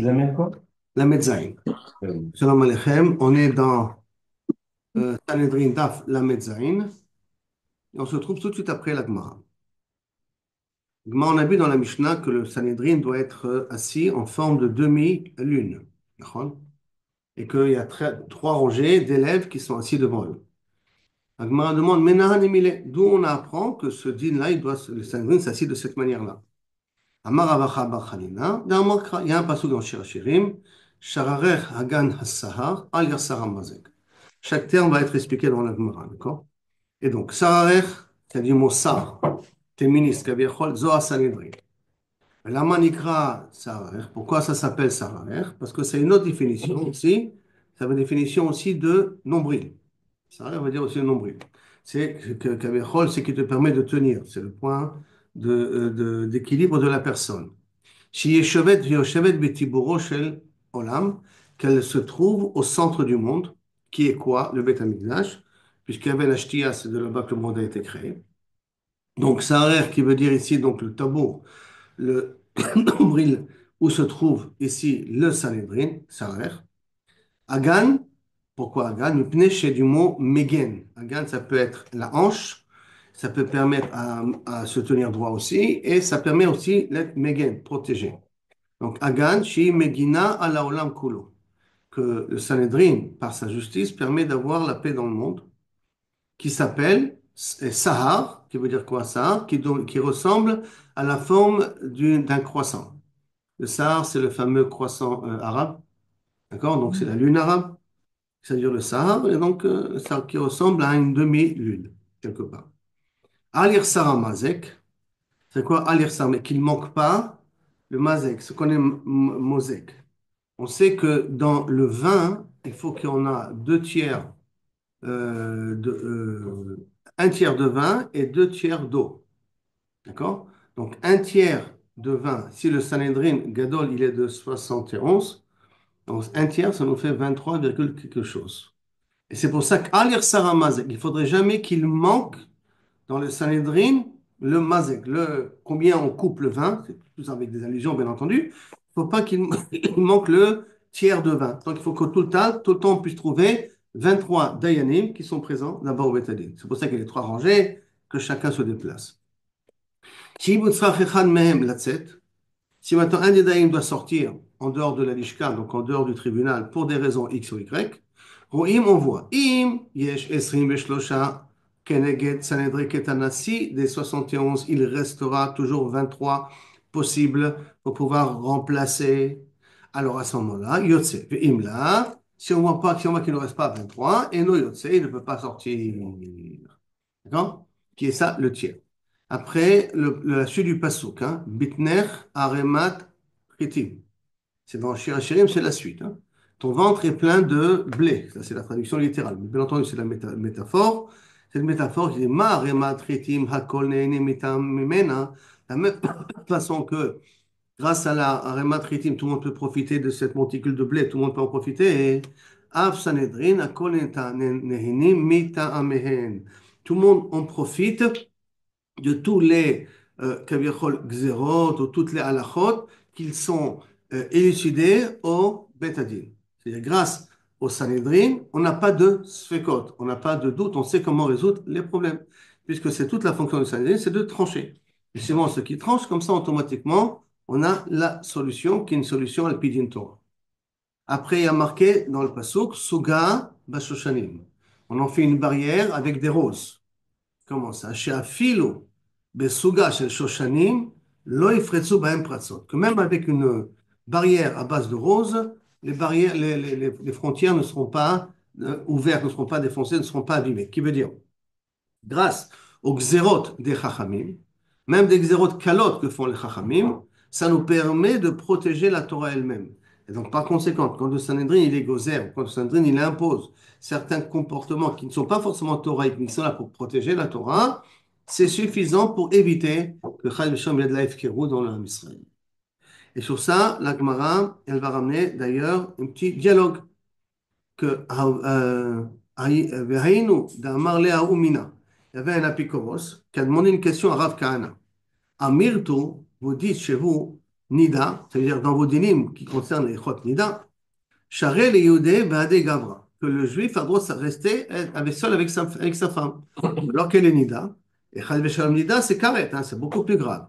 Tu l'amènes quoi? La Metzaïn. Euh, Shalom Aleichem, on est dans Sanhedrin Daf la Metzaïn, et on se trouve tout de suite après la Gemara. On a vu dans la Mishnah que le Sanhedrin doit être assis en forme de demi-lune. D'accord. Et qu'il y a trois rangées d'élèves qui sont assis devant eux. La Gemara demande, Menahan Emile, d'où on apprend que ce din-là, le Sanhedrin s'assit de cette manière-là. Amar Avacha Bar Chanina, il y a un passage dans Shir Hashirim, Shararech Hagan Hassahar, Al Yassara Mazek. Chaque terme va être expliqué dans la Gemara, d'accord? Et donc, Sararech, c'est du mot sar, féministe, kaviachol, zoa sanhedrin. Lama nikra Sararech. Pourquoi ça s'appelle Sararech? Parce que c'est une autre définition aussi. Ça veut définition aussi de nombril. Sararech veut dire aussi nombril. C'est que kaviachol, c'est qui te permet de tenir. C'est le point d'équilibre de la personne. Yoshevet betiburo shel olam, qu'elle se trouve au centre du monde, qui est quoi? Le Beth Amikdash, puisqu'il y avait la Shtia, c'est de là-bas que le monde a été créé. Donc, Sarer, qui veut dire ici donc le tabou, le nombril où se trouve ici le Sanhedrin, Sarer. Agan, pourquoi Agan? Le pneu, c'est du mot Megen. Agan, ça peut être la hanche, ça peut permettre à se tenir droit aussi, et ça permet aussi d'être Megen, protégé. Donc, Agan, Shi Megina ala Olam Kulo, que le Sanhedrin, par sa justice, permet d'avoir la paix dans le monde, qui s'appelle Sahar, qui veut dire quoi Sahar, qui ressemble à la forme d'un croissant. Le Sahar, c'est le fameux croissant arabe, d'accord? Donc, c'est la lune arabe, c'est-à-dire le Sahar, et donc ça qui ressemble à une demi-lune, quelque part. Alir Sarah Mazek, c'est quoi Alir Sarah? Mais qu'il ne manque pas le Mazek, ce qu'on est Mosek. On sait que dans le vin, il faut qu'on a deux tiers, un tiers de vin et deux tiers d'eau. D'accord? Donc un tiers de vin, si le Sanhedrin Gadol il est de 71, donc un tiers, ça nous fait 23, quelque chose. Et c'est pour ça qu'Alir Saramazek, il ne faudrait jamais qu'il manque dans le Sanhedrin, le mazek, combien on coupe le vin, c'est tout avec des allusions bien entendu, il ne faut pas qu'il il manque le tiers de vin. Donc il faut que tout le temps on puisse trouver 23 dayanim qui sont présents là-bas au Betadine. C'est pour ça qu'il y a les trois rangées, que chacun se déplace. Si maintenant un des dayanim doit sortir en dehors de la lishka, donc en dehors du tribunal, pour des raisons X ou Y, רואים, on voit. אם יש 23 כנגד סנהדרין כתנשיא, des 71, il restera toujours 23 possibles pour pouvoir remplacer. Alors à ce moment-là, yotse. ואם là, si on voit pas, si on voit qu'il ne reste pas 23, et non yotse, il ne peut pas sortir. D'accord? Qui est ça, le tiers. Après, la suite du passouk, hein, Bitner, Aremat, Chitim. C'est dans Shir Hashirim, c'est la suite, hein. Ton ventre est plein de blé. Ça, c'est la traduction littérale. Mais bien entendu, c'est la métaphore. C'est une métaphore qui dit Ma remat tritim hakol ne'ene mitam mimena. La même façon que grâce à la remat tritim, tout le monde peut profiter de cette monticule de blé, tout le monde peut en profiter. Et Av sanhedrin hakol nehenim mita'amehen. Tout le monde en profite de tous les kaviachol gzerot ou toutes les halachot qu'ils sont élucidés au Betadin. C'est-à-dire, grâce au Sanhedrin, on n'a pas de sfekot, on n'a pas de doute, on sait comment résoudre les problèmes. Puisque c'est toute la fonction du Sanhedrin, c'est de trancher. Et c'est bon, ce qui tranche, comme ça, automatiquement, on a la solution qui est une solution à l'Epidin Torah. Après, il y a marqué dans le Pasuk, Suga Bashoshanim. On en fait une barrière avec des roses. Comment ça? She'afilu besuga shel shoshanim lo yifretzu b'hem pratzot. Que même avec une barrière à base de roses, les barrières, les frontières ne seront pas ouvertes, ne seront pas défoncées, ne seront pas abîmées. Qui veut dire, grâce aux xérot des chachamim, même des xérot kalot que font les chachamim, ça nous permet de protéger la Torah elle-même. Et donc, par conséquent, quand le Sanhedrin il est gozer, quand le Sanhedrin il impose certains comportements qui ne sont pas forcément torahiques, mais qui sont là pour protéger la Torah, c'est suffisant pour éviter que Chayv Shem y ait de la Hefkerou dans le Israël. Et sur ça, la Gemara, elle va ramener d'ailleurs un petit dialogue que Vehaïnu d'Amar Lea Umina. Il y avait un apikoros qui a demandé une question à Rav Kahana. Amirtu, vous dites chez vous, Nida, c'est-à-dire dans vos dynimes qui concernent les Chot Nida, Charel et Yehudé Baadé Gavra, que le juif a le droit de rester avec, seul avec sa femme, alors qu'elle est Nida. Et Chal Veshalom Nida, c'est Karet, hein, c'est beaucoup plus grave.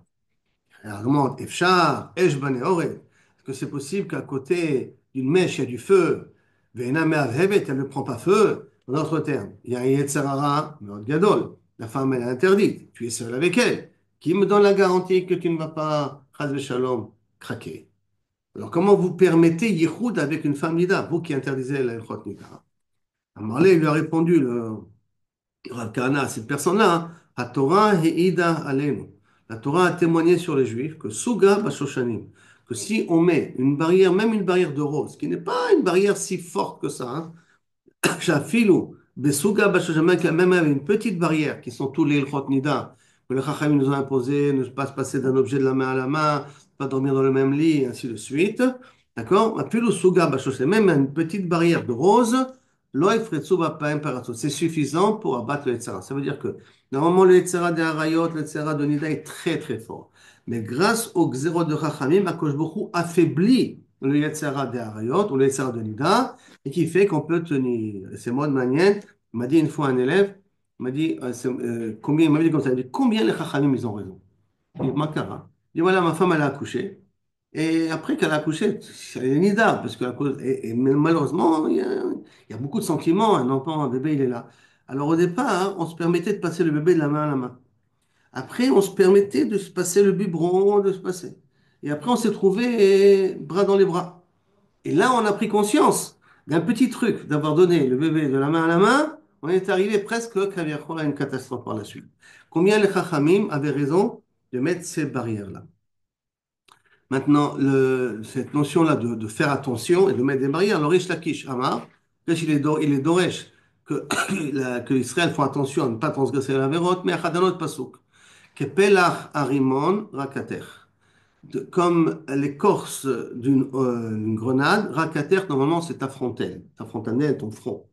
Alors, Efchar, Esh Bane Ored. Est-ce que c'est possible qu'à côté d'une mèche, il y a du feu? Ve'ena me'avhevet, elle ne prend pas feu. En d'autres termes, il y a un Yetzerara, Meod Gadol. La femme, elle est interdite. Tu es seul avec elle. Qui me donne la garantie que tu ne vas pas, Chaz Shalom, craquer? Alors, comment vous permettez Yichud avec une femme Nida, vous qui interdisez la Chot Nida? Amarlé lui a répondu, Rav Kahana, cette personne-là, hein, la Torah Heida Aleinu. La Torah a témoigné sur les Juifs que Suga Bashoshanim, que si on met une barrière, même une barrière de rose, qui n'est pas une barrière si forte que ça, hein, J'affilu, Besuga Bashoshanim, même avec une petite barrière, qui sont tous les Ilchot Nida, que le Chacham nous a imposé, ne pas se passer d'un objet de la main à la main, pas dormir dans le même lit, et ainsi de suite. D'accord? Affilu Suga Bashoshanim, même une petite barrière de rose, c'est suffisant pour abattre le Yetzara. Ça veut dire que normalement le Yetzara des Harayot, le Yetzara de Nida est très très fort. Mais grâce au Xéro de Chachamim, Akadosh Baruch Hu affaiblit le Yetzara des Harayot ou le Yetzara de Nida et qui fait qu'on peut tenir. C'est moi de manière. Il m'a dit une fois un élève, il m'a dit, combien, il m'a dit comme ça, il m'a dit, combien les Chachamim ils ont raison. Il dit, Makara. Il dit, voilà, ma femme elle a accouché. Et après qu'elle a accouché, elle est nida, parce que malheureusement, il y a beaucoup de sentiments. Un enfant, un bébé, il est là. Alors au départ, hein, on se permettait de passer le bébé de la main à la main. Après, on se permettait de se passer le biberon, de se passer. Et après, on s'est trouvé bras dans les bras. Et là, on a pris conscience d'un petit truc, d'avoir donné le bébé de la main à la main. On est arrivé presque à une catastrophe par la suite. Combien les Chachamim avaient raison de mettre ces barrières-là? Maintenant, cette notion-là de faire attention et de mettre des barrières, alors Rish Lakish Amar, il est Doresh que, que Israël font attention à ne pas transgresser la vérote, mais à Chadanot Pasuk, que Pelach Arimon Rakater. Comme l'écorce d'une grenade, Rakater, normalement, c'est ta frontanelle, ton front,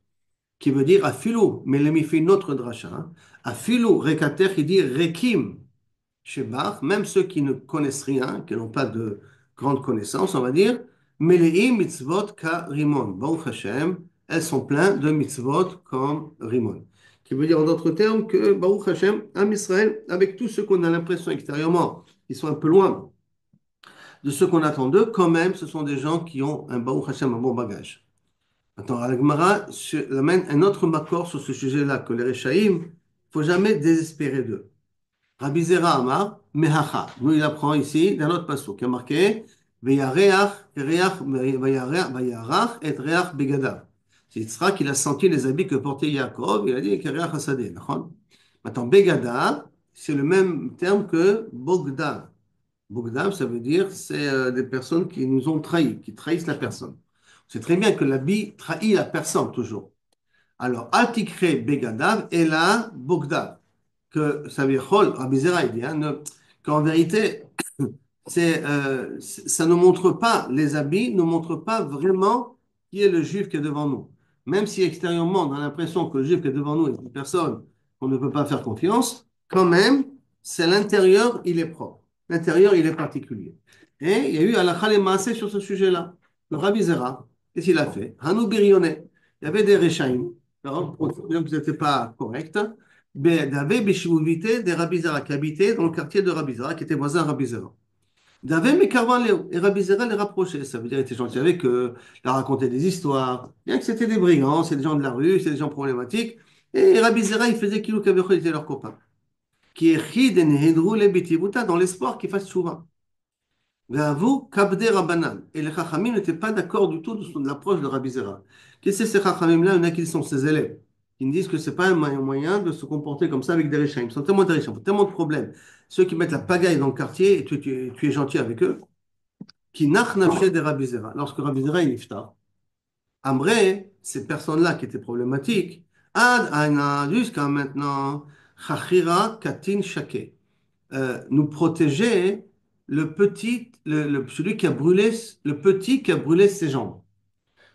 qui veut dire Afilou, mais il fait une autre dracha. Hein. Afilou, Rekater, qui dit Rekim chez Bach, même ceux qui ne connaissent rien, qui n'ont pas de grande connaissance, on va dire, Meleim mitzvot ka rimon. Baruch Hashem, elles sont pleines de mitzvot comme rimon. Qui veut dire en d'autres termes que Baruch Hashem, Am Israël, avec tous ceux qu'on a l'impression extérieurement, qui sont un peu loin de ce qu'on attend d'eux, quand même, ce sont des gens qui ont un Baruch Hashem, un bon bagage. Attends, Al-Gemara amène un autre makor sur ce sujet-là, que les Rechaïm, il ne faut jamais désespérer d'eux. Rabbi Zera Amar, Mehacha. Nous, il apprend ici d'un autre passage qui a marqué Vayarach et Reach Begadav. C'est Yitzhak qu'il a senti les habits que portait Yaakov. Il a dit Reach Hasadeh. Maintenant, Begadav, c'est le même terme que Bogdav. Bogdav, ça veut dire c'est des personnes qui nous ont trahis, qui trahissent la personne. C'est très bien que l'habit trahit la personne toujours. Alors, Altikre Begadav et là, Bogdav que ça veut dire, Rabbi Zera, il dit, hein, qu'en vérité, ça ne montre pas, les habits ne montrent pas vraiment qui est le juif qui est devant nous. Même si extérieurement, on a l'impression que le juif qui est devant nous est une personne qu'on ne peut pas faire confiance, quand même, c'est l'intérieur, il est propre. L'intérieur, il est particulier. Et il y a eu Halakha et Maaseh sur ce sujet-là. Le Rabbi Zera, qu'est-ce qu'il a fait? Hanou Birioneh. Il y avait des Rechaïm, pour dire que vous n'étiez pas correct. D'Avé Bishuvité des Rabbi Zera, qui habitaient dans le quartier de Rabbi Zera, qui était voisin à Rabbi Zera. D'Avé Mekarvan Léo, et Rabbi Zera les rapprochait. Ça veut dire qu'il était gentil avec eux, leur racontait des histoires, bien que c'était des brigands, c'est des gens de la rue, c'est des gens problématiques. Et Rabbi Zera, il faisait Kilou Kavecho, il était leur copain. Qui est Chid en Hedrou le Bitivuta, dans l'espoir qu'il fasse souvent. J'avoue, Kabde Rabbanan. Et les Chachamim n'étaient pas d'accord du tout de l'approche de Rabbi Zera. Qu'est-ce que ces Chachamim-là? Il y en a qui sont ses élèves. Ils me disent que ce n'est pas un moyen de se comporter comme ça avec des Réchaim. Ils sont tellement de Réchaim, tellement de problèmes. Ceux qui mettent la pagaille dans le quartier et tu es gentil avec eux. Qui nach nafshe de Rabbi Zera. Lorsque Rabbi Zera est niftar. Amré, ces personnes-là qui étaient problématiques, ad aina, jusqu'à maintenant, chachira katin shake. Nous protéger celui qui a brûlé, le petit qui a brûlé ses jambes.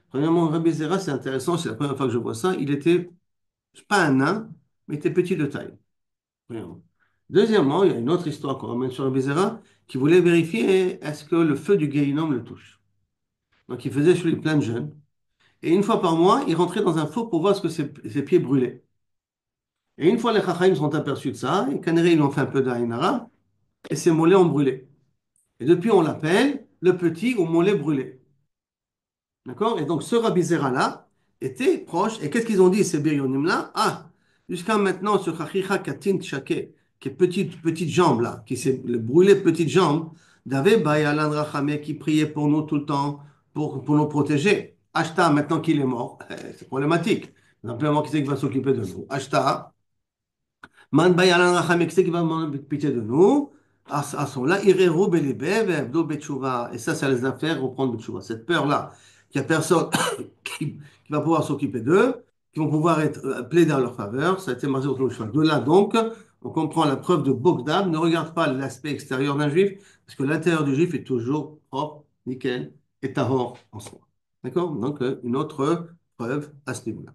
Premièrement, Rabbi Zera, c'est intéressant, c'est la première fois que je vois ça. Il était, pas un nain, mais il était petit de taille. Premièrement. Deuxièmement, il y a une autre histoire qu'on ramène sur le Bézéra qui voulait vérifier est-ce que le feu du Guéhinom le touche. Donc il faisait chez lui plein de jeûnes. Et une fois par mois, il rentrait dans un four pour voir ce que ses pieds brûlaient. Et une fois les Chachamim sont aperçus de ça, et Canéré, ils ont fait un peu d'Aïnara, et ses mollets ont brûlé. Et depuis, on l'appelle le petit au mollet brûlé. D'accord? Et donc, ce Rabbi Zera-là était proche. Et qu'est-ce qu'ils ont dit, ces Biryonim-là? Ah, jusqu'à maintenant, ce Chachicha Katin Tchake, qui est petite jambe, là, qui s'est brûlé petite jambe, d'Ave Bayalan Rachamé, qui priait pour nous tout le temps, pour nous protéger. Ashta, maintenant qu'il est mort, c'est problématique. Simplement, qui c'est qui va s'occuper de nous? Ashta, Man bayalan rachamim, qui c'est qui va demander pitié de nous? À ce moment-là, ireru belibé, ve'avdo betchouva. Et ça les a fait reprendre betchouva. Cette peur-là, qu'il n'y a personne qui va pouvoir s'occuper d'eux, qui vont pouvoir être plaider en leur faveur, ça a été marqué au choix. De là, donc, on comprend la preuve de Bogdam. Ne regarde pas l'aspect extérieur d'un juif, parce que l'intérieur du juif est toujours propre, nickel, et tahor en soi. D'accord? Donc, une autre preuve à ce niveau-là.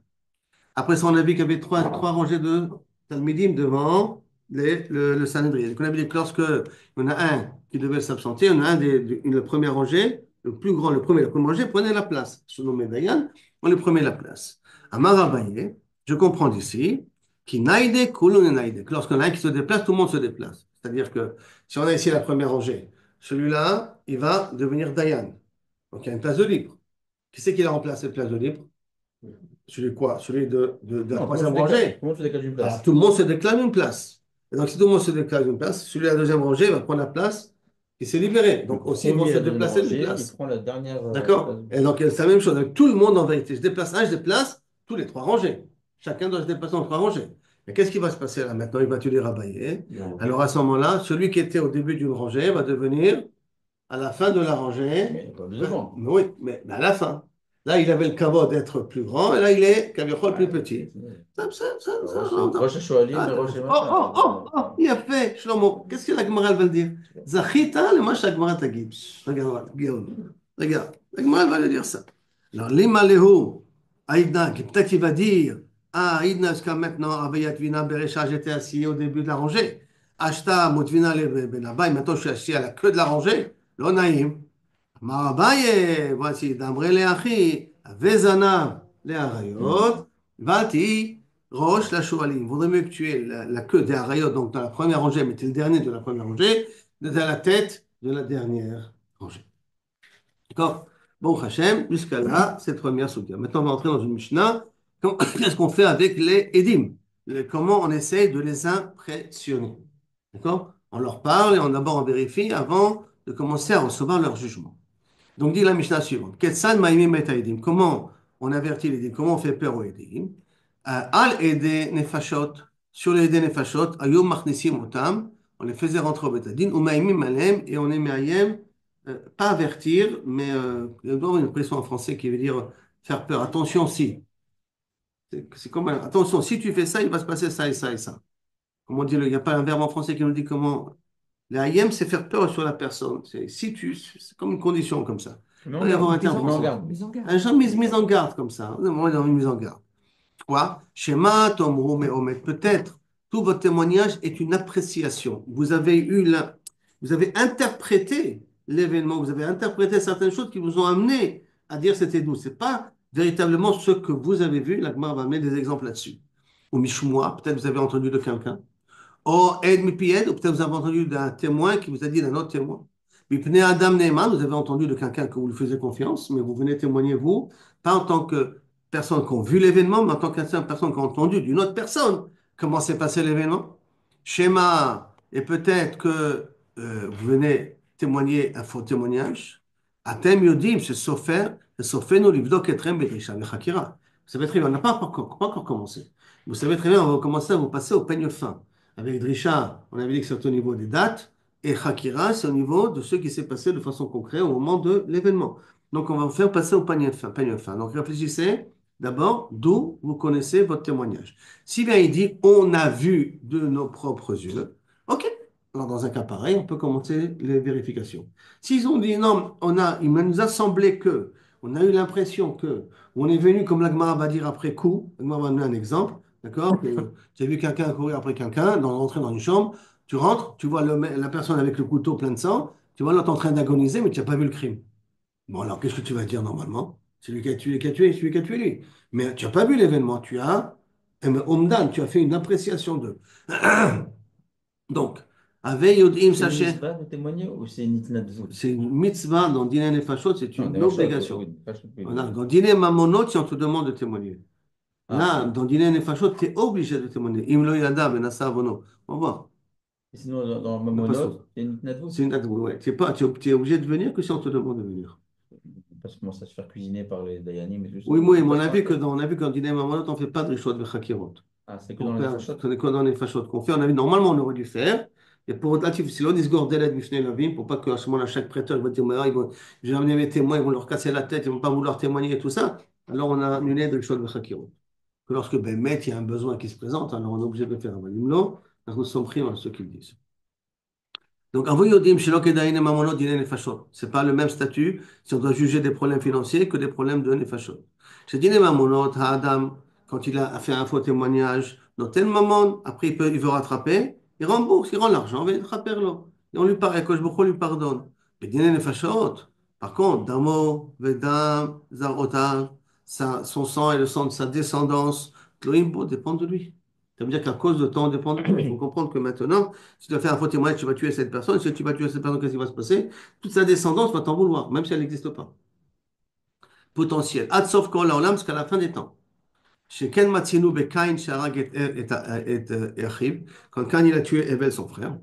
Après ça, on a vu qu'il y avait trois rangées de Talmidim devant le Sanhedrin. Donc, on a vu que lorsque il y en a un qui devait s'absenter, il y en a un la première rangée, le plus grand, la première rangée prenait la place. Surnommé Dayan, on lui prenait la place. Amar Abaye, je comprends d'ici, qui naïde, kulun naïde. Lorsqu'on a un qui se déplace, tout le monde se déplace. C'est-à-dire que si on a ici la première rangée, celui-là, il va devenir Dayan. Donc, il y a une place de libre. Qui c'est qui l'a remplacé, cette place de libre? Celui quoi? Celui de la Non, troisième rangée. tout le monde se décale d'une Alors, place. tout le monde se déclare une place. Et donc, si tout le monde se déclare une place, celui de la deuxième rangée va prendre la place qui s'est libérée. Le Donc, aussi, ils vont premier se à deuxième déplacer d'une rangée, il place. prend la dernière place. D'accord? Et donc, c'est la même chose. Donc, tout le monde, en vérité, je déplace un, je déplace tous les trois rangées. Chacun doit se déplacer en trois rangées. Mais qu'est-ce qui va se passer là maintenant? Il va tous les rabailler. Non. Alors, à ce moment-là, celui qui était au début d'une rangée va devenir à la fin de la rangée. Mais il n'y a pas besoin. Mais oui, mais à la fin. Là, il avait le kavod d'être plus grand, et là, il est Kaviachol plus Ouais, petit. c'est- Non, non. Roche Hashoalim et Ah, Roche oh, oh, oh, Machin. oh, il a fait, Shlomo. Qu'est-ce que la Gemara elle va le dire? Zachita, le match la Gemara tagib. Regarde, Guillaume. Regarde, la Gemara elle va le dire ça. Alors, Lima Lehu, Aïdna, peut-être qu'il va dire, ah, Aïdna, jusqu'à maintenant, Abayat Vina Berecha, j'étais assis au début de la rangée. Ashta, Motvina le Benabai, maintenant je suis assis à la queue de la rangée. Lo naïm. אמר אביי, voici, d'Amré Léachi, Vezana Léarayot, Vati, Roche la Choualim. Vaudrait mieux que tu aies la queue des Arayot, donc dans la première rangée, mais tu es le dernier de la première rangée, de la tête de la dernière rangée. D'accord? Bon, Hachem, jusqu'à là, cette première soukha. Maintenant, on va entrer dans une Mishnah. Qu'est-ce qu'on fait avec les Edim? Comment on essaye de les impressionner? D'accord? On leur parle et on d'abord on vérifie avant de commencer à recevoir leur jugement. Donc, dit la Mishnah suivante. Ketsan ma'imim et ha'idim. Comment on avertit les Edim? Comment on fait peur aux Edim? Al ede nefashot. Sur les ede nefashot, ayom machnisim otam. On les faisait rentrer au betadin. Ou ma'imim alem. Et on est ma'ayem, pas avertir, mais il y a une expression en français qui veut dire faire peur. Attention, si. C'est comme, attention, si tu fais ça, il va se passer ça et ça et ça. Comment dire, il n'y a pas un verbe en français qui nous dit comment. Le hayem, c'est faire peur sur la personne. Si tu, c'est comme une condition comme ça. Mais Il en va y avoir garde, un mise terme en français. garde. Mise en garde. Un genre mise en garde comme ça. On est dans une mise en garde. Quoi? Shema, Tomru, Mehomet. Peut-être, tout votre témoignage est une appréciation. Vous avez interprété l'événement, vous avez interprété certaines choses qui vous ont amené à dire c'était nous. C'est pas véritablement ce que vous avez vu. L'Agmar va mettre des exemples là-dessus. Ou Mishmoua, peut-être vous avez entendu de quelqu'un. Oh, Ed Mipied, ou peut-être vous avez entendu d'un témoin qui vous a dit d'un autre témoin. Mipnei Adam Neyman, vous avez entendu de quelqu'un que vous lui faisiez confiance, mais vous venez témoigner vous, pas en tant que personne qui a vu l'événement, mais en tant que personne qui a entendu d'une autre personne comment s'est passé l'événement. Schéma, et peut-être que vous venez témoigner un faux témoignage. Atem Yodim, c'est Sofer, c'est Sofenu Livdok Etrem Bedrisha Mechakira. Vous savez très bien, on n'a pas encore commencé. Vous savez très bien, on va commencer à vous passer au peigne fin. Avec Drisha, on avait dit que c'est au niveau des dates, et Hakira, c'est au niveau de ce qui s'est passé de façon concrète au moment de l'événement. Donc, on va vous faire passer au peigne fin, peigne fin. Donc, réfléchissez d'abord d'où vous connaissez votre témoignage. Si bien il dit, on a vu de nos propres yeux, ok. Alors, dans un cas pareil, on peut commencer les vérifications. S'ils ont dit, non, il nous a semblé que, on a eu l'impression que, on est venu, comme l'Agmara va dire après coup, l'Agmara va donner un exemple, d'accord? Que tu as vu quelqu'un courir après quelqu'un, rentrer dans une chambre. Tu rentres, tu vois la personne avec le couteau plein de sang, tu vois l'autre en train d'agoniser, mais tu n'as pas vu le crime. Bon, alors, qu'est-ce que tu vas dire normalement? C'est lui qui a tué, celui qui a tué lui. Mais tu n'as pas vu l'événement, tu as un omdan, tu as fait une appréciation de. Donc, avec Yodim, C'est une sachez, mitzvah de témoigner ou c'est une itnadzout? c'est une mitzvah dans Dîner Nefashot, c'est Non, une Nefashot, obligation. oui, Nefashot, oui, Voilà. oui. Dans Dîner Mamonot, si on te demande de témoigner. Ah, Là, oui. dans Dîner Nefashot, tu es obligé de témoigner. Imlo Yada, Benassa Avono. On va voir. Et sinon, dans Le Mamonot, passage. c'est une itnadzout. C'est une date, ouais. Tu es obligé de venir que si on te demande de venir. Parce que commence à se faire cuisiner par les Dayanim et tout ça. Oui, oui, Ils mais peuvent pas rentrer. on a vu qu'en Dîner Mamonot, on ne fait pas de Rishot Vechakirot. Ah, c'est que On dans les fait, Nefashot. ce n'est que dans les fachos qu'on fait. On avait, normalement, on aurait dû faire. Et pour autant, si l'on dit Gordelet Mifnei Lavim, pour pas qu'à ce moment-là, chaque prêteur va dire, mais, je vais amener mes témoins, ils vont leur casser la tête, ils vont pas vouloir témoigner et tout ça. Alors, on a annulé de choses de Chakirot. Que lorsque, ben, met, il y a un besoin qui se présente, alors on est obligé de le faire. Non, nous sommes pris dans ce qu'ils disent. Donc, avoyodim shelo kedaïne mamonot dine nefashot. C'est pas le même statut si on doit juger des problèmes financiers que des problèmes de nefashot. Chez dine mamonot, Adam, quand il a fait un faux témoignage, dans tel moment, après il veut rattraper, il rembourse, il rend l'argent, il va rattraper l'eau. Et on lui parle, Kosh Boko lui pardonne. Mais dine nefashot, par contre, damo, vedam, zarotav, son sang et le sang de sa descendance, Tloimbo dépendent de lui. Ça veut dire qu'à cause de ton dépend de toi. Il faut comprendre que maintenant, si tu vas faire un faux témoignage, tu vas tuer cette personne. Si tu vas tuer cette personne, qu'est-ce qui va se passer? Toute sa descendance va t'en vouloir, même si elle n'existe pas. Potentiel. Ad sof kol haolam, jusqu'à la fin des temps. Chez Ken Matzinu Bekain Sharag et Achiv, quand Cain il a tué Evel, son frère,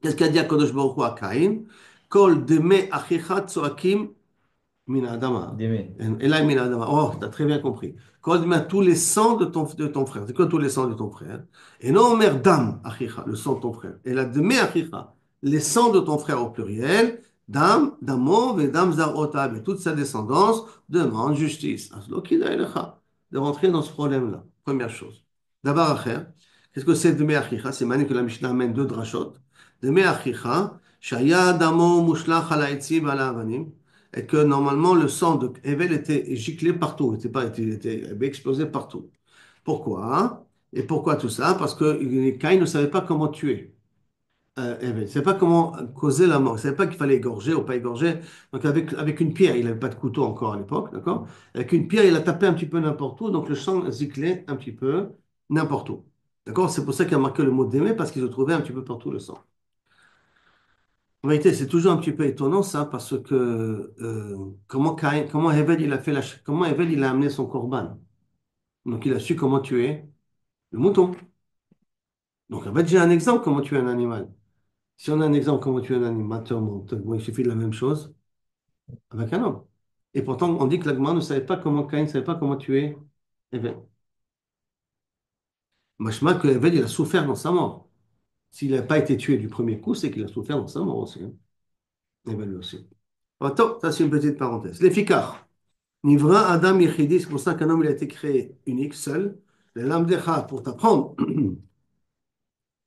qu'est-ce qu'a dit Akadosh Baruch Hu à Caïn? Kol deme achicha tzoakim Min Adama. D'aimer. Et là, Min Adama. Oh, tu as très bien compris. Quand il met tous les sangs de ton frère. C'est quoi tous les sangs de ton frère? Et non, mère dam, achicha, le sang de ton frère. Et là, de mes achicha, les sangs de ton frère au pluriel, dam, damo, et dam zarota, et toute sa descendance demande justice. Aslokida elecha, de rentrer dans ce problème-là. Première chose. D'abord, acher, qu'est-ce que c'est de mes achicha? C'est manière que la Mishnah amène deux drachot. De mes achicha, shaya damo mushlach ala etzim ala avanim, et que normalement le sang de Evel était giclé partout, était explosé partout. Pourquoi? Et pourquoi tout ça? Parce que Caïn ne savait pas comment tuer Evel, il ne savait pas comment causer la mort, il ne savait pas qu'il fallait égorger ou pas égorger. Donc avec une pierre, il n'avait pas de couteau encore à l'époque, d'accord? Avec une pierre, il a tapé un petit peu n'importe où, donc le sang giclait un petit peu n'importe où. D'accord? C'est pour ça qu'il a marqué le mot d'aimer, parce qu'ils ont trouvé un petit peu partout le sang. En vérité, c'est toujours un petit peu étonnant ça, parce que comment Hevel il a fait comment Hevel il a amené son corban. Donc il a su comment tuer le mouton. Donc en fait, j'ai un exemple comment tuer un animal. Si on a un exemple comment tuer un animal, bon, il suffit de la même chose avec un homme. Et pourtant, on dit que l'Agma ne savait pas comment Caïn ne savait pas comment tuer Hevel. Machma que Hevel il a souffert dans sa mort. S'il n'a pas été tué du premier coup, c'est qu'il a souffert dans sa mort aussi, hein. Hevel aussi. Attends, ça c'est une petite parenthèse. Les ficards. Nivra Adam Yechidi, c'est pour ça qu'un homme il a été créé unique, seul. Le Lamdecha, pour t'apprendre,